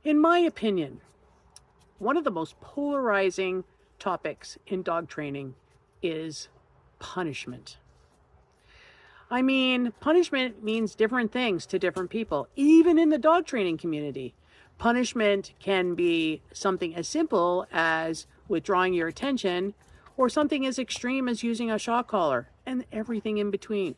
In my opinion, one of the most polarizing topics in dog training is punishment. I mean, punishment means different things to different people, even in the dog training community. Punishment can be something as simple as withdrawing your attention, or something as extreme as using a shock collar, and everything in between.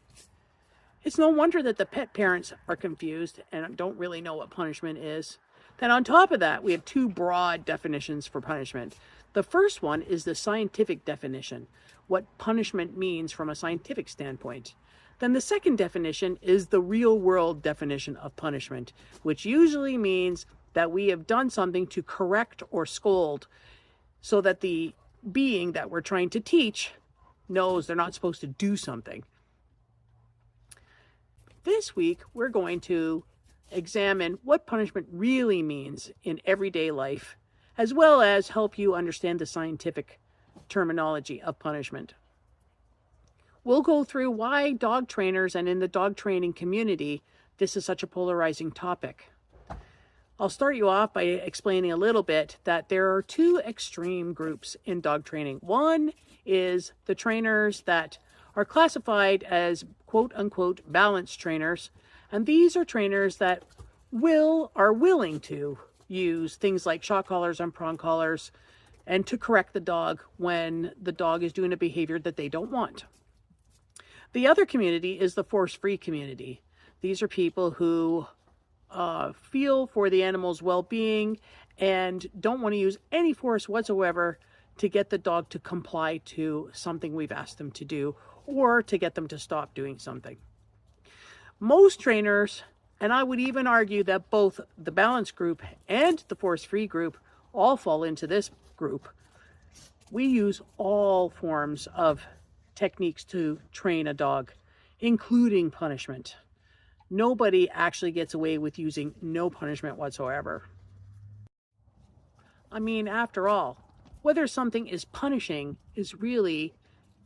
It's no wonder that the pet parents are confused and don't really know what punishment is. Then on top of that, we have two broad definitions for punishment. The first one is the scientific definition, what punishment means from a scientific standpoint. Then the second definition is the real world definition of punishment, which usually means that we have done something to correct or scold so that the being that we're trying to teach knows they're not supposed to do something. This week, we're going to examine what punishment really means in everyday life, as well as help you understand the scientific terminology of punishment. We'll go through why dog trainers and in the dog training community, this is such a polarizing topic. I'll start you off by explaining a little bit that there are two extreme groups in dog training. One is the trainers that are classified as quote unquote balanced trainers. And these are trainers that are willing to use things like shock collars and prong collars and to correct the dog when the dog is doing a behavior that they don't want. The other community is the force-free community. These are people who feel for the animal's well-being and don't want to use any force whatsoever to get the dog to comply to something we've asked them to do or to get them to stop doing something. Most trainers, and I would even argue that both the balanced group and the force-free group all fall into this group. We use all forms of techniques to train a dog, including punishment. Nobody actually gets away with using no punishment whatsoever. I mean, after all, whether something is punishing is really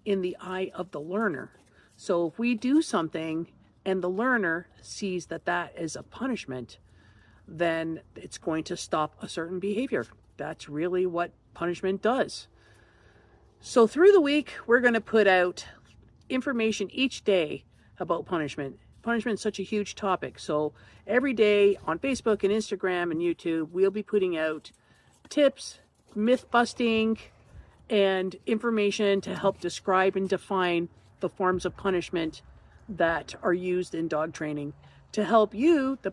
in the eye of the learner. So if we do something and the learner sees that that is a punishment, then it's going to stop a certain behavior. That's really what punishment does. So through the week, we're going to put out information each day about punishment. Punishment is such a huge topic. So every day on Facebook and Instagram and YouTube, we'll be putting out tips, myth busting, and information to help describe and define the forms of punishment that are used in dog training to help you, the